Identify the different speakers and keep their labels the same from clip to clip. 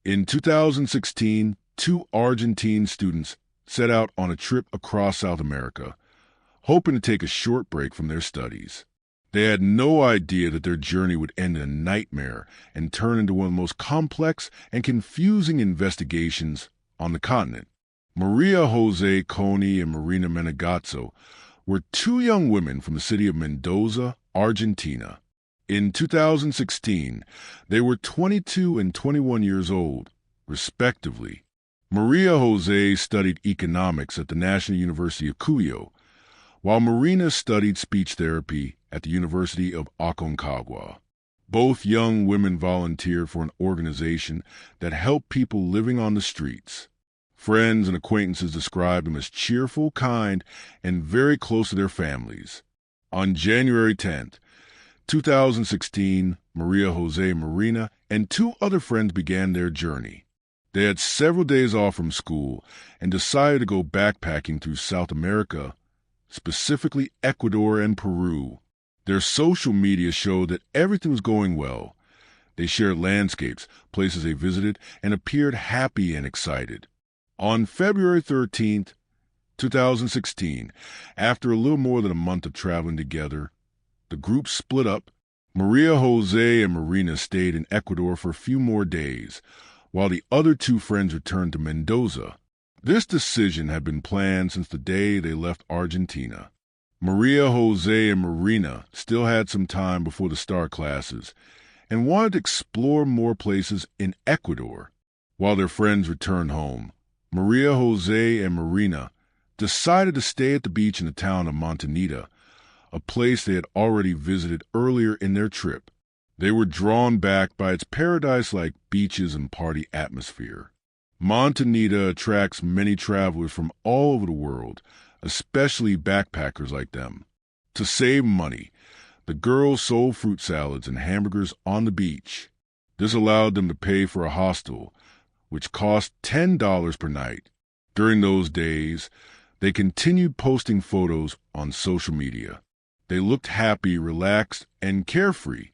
Speaker 1: In 2016, two Argentine students set out on a trip across South America, hoping to take a short break from their studies. They had no idea that their journey would end in a nightmare and turn into one of the most complex and confusing investigations on the continent. Maria José Coney and Marina Menegazzo were two young women from the city of Mendoza, Argentina. In 2016, they were 22 and 21 years old, respectively. Maria José studied economics at the National University of Cuyo, while Marina studied speech therapy at the University of Aconcagua. Both young women volunteered for an organization that helped people living on the streets. Friends and acquaintances described them as cheerful, kind, and very close to their families. On January 10th, 2016, Maria José Marina and two other friends began their journey. They had several days off from school and decided to go backpacking through South America, specifically Ecuador and Peru. Their social media showed that everything was going well. They shared landscapes, places they visited, and appeared happy and excited. On February 13th, 2016, after a little more than a month of traveling together, the group split up. Maria José and Marina stayed in Ecuador for a few more days, while the other two friends returned to Mendoza. This decision had been planned since the day they left Argentina. Maria José and Marina still had some time before the start classes and wanted to explore more places in Ecuador. While their friends returned home, Maria José and Marina decided to stay at the beach in the town of Montanita, a place they had already visited earlier in their trip. They were drawn back by its paradise-like beaches and party atmosphere. Montanita attracts many travelers from all over the world, especially backpackers like them. To save money, the girls sold fruit salads and hamburgers on the beach. This allowed them to pay for a hostel, which cost $10 per night. During those days, they continued posting photos on social media. They looked happy, relaxed, and carefree,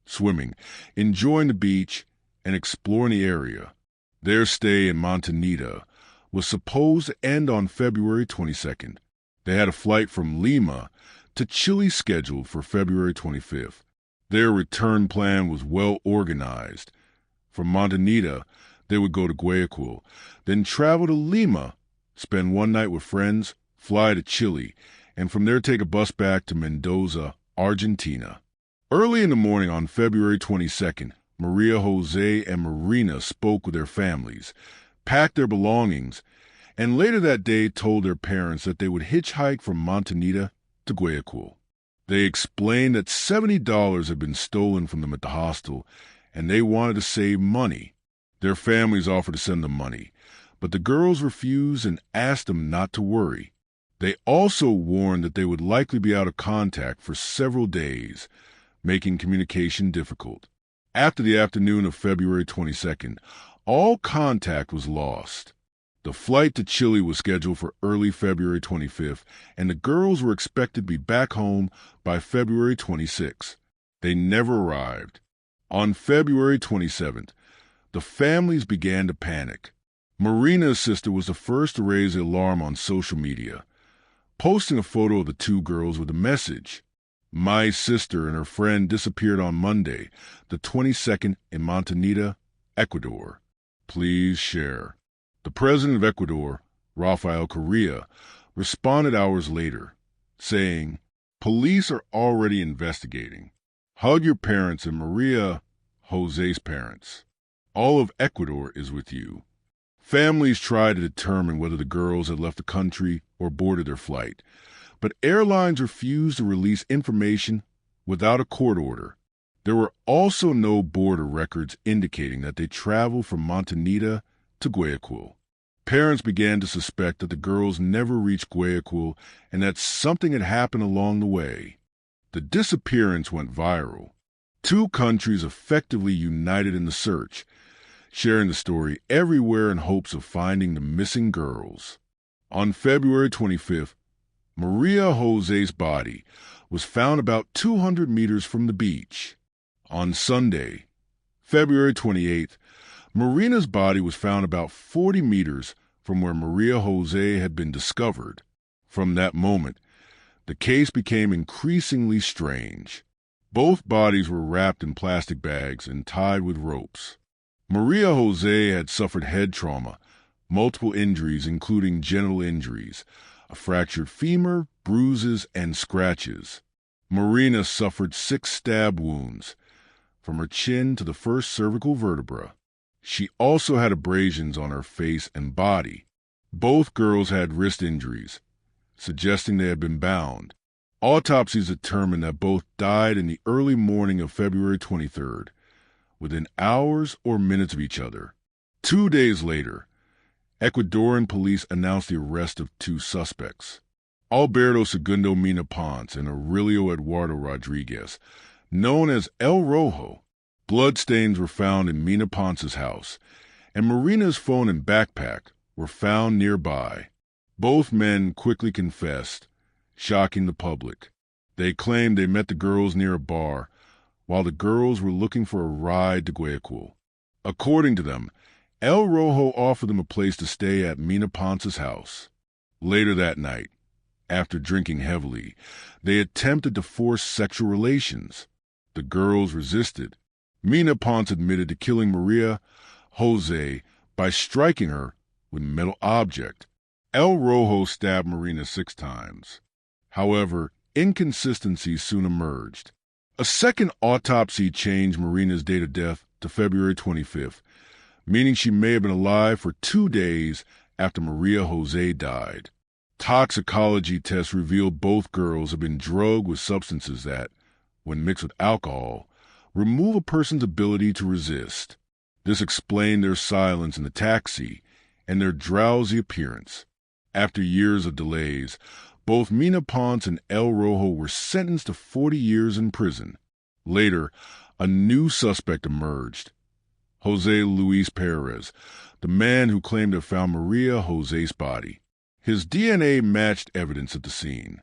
Speaker 1: swimming, enjoying the beach, and exploring the area. Their stay in Montanita was supposed to end on February 22nd. They had a flight from Lima to Chile scheduled for February 25th. Their return plan was well organized. From Montanita, they would go to Guayaquil, then travel to Lima, spend one night with friends, fly to Chile, and from there take a bus back to Mendoza, Argentina. Early in the morning on February 22nd, Maria José and Marina spoke with their families, packed their belongings, and later that day told their parents that they would hitchhike from Montanita to Guayaquil. They explained that $70 had been stolen from them at the hostel, and they wanted to save money. Their families offered to send them money, but the girls refused and asked them not to worry. They also warned that they would likely be out of contact for several days, making communication difficult. After the afternoon of February 22nd, all contact was lost. The flight to Chile was scheduled for early February 25th, and the girls were expected to be back home by February 26th. They never arrived. On February 27th, the families began to panic. Marina's sister was the first to raise the alarm on social media, posting a photo of the two girls with a message. My sister and her friend disappeared on Monday, the 22nd, in Montanita, Ecuador. Please share. The president of Ecuador, Rafael Correa, responded hours later, saying, "Police are already investigating. Hug your parents and Maria José's parents. All of Ecuador is with you." Families tried to determine whether the girls had left the country or boarded their flight, but airlines refused to release information without a court order. There were also no border records indicating that they traveled from Montanita to Guayaquil. Parents began to suspect that the girls never reached Guayaquil and that something had happened along the way. The disappearance went viral. Two countries effectively united in the search, sharing the story everywhere in hopes of finding the missing girls. On February 25th, Maria José's body was found about 200 meters from the beach. On Sunday, February 28th, Marina's body was found about 40 meters from where Maria José had been discovered. From that moment, the case became increasingly strange. Both bodies were wrapped in plastic bags and tied with ropes. Maria José had suffered head trauma, multiple injuries including genital injuries, a fractured femur, bruises, and scratches. Marina suffered 6 stab wounds, from her chin to the first cervical vertebra. She also had abrasions on her face and body. Both girls had wrist injuries, suggesting they had been bound. Autopsies determined that both died in the early morning of February 23rd, within hours or minutes of each other. 2 days later, Ecuadorian police announced the arrest of 2 suspects, Alberto Segundo Mina Ponce and Aurelio Eduardo Rodriguez, known as El Rojo. Bloodstains were found in Mina Ponce's house, and Marina's phone and backpack were found nearby. Both men quickly confessed, shocking the public. They claimed they met the girls near a bar, while the girls were looking for a ride to Guayaquil. According to them, El Rojo offered them a place to stay at Mina Ponce's house. Later that night, after drinking heavily, they attempted to force sexual relations. The girls resisted. Mina Ponce admitted to killing Maria José by striking her with a metal object. El Rojo stabbed Marina 6 times. However, inconsistencies soon emerged. A second autopsy changed Marina's date of death to February 25th, meaning she may have been alive for 2 days after Maria José died. Toxicology tests revealed both girls had been drugged with substances that, when mixed with alcohol, remove a person's ability to resist. This explained their silence in the taxi and their drowsy appearance. After years of delays, both Mina Ponce and El Rojo were sentenced to 40 years in prison. Later, a new suspect emerged, José Luis Perez, the man who claimed to have found Maria José's body. His DNA matched evidence at the scene.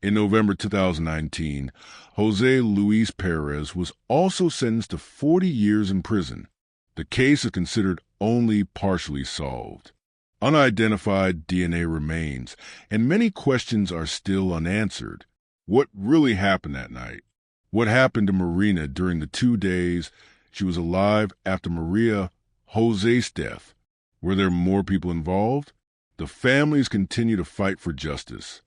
Speaker 1: In November 2019, José Luis Perez was also sentenced to 40 years in prison. The case is considered only partially solved. Unidentified DNA remains, and many questions are still unanswered. What really happened that night? What happened to Marina during the 2 days she was alive after Maria José's death? Were there more people involved? The families continue to fight for justice.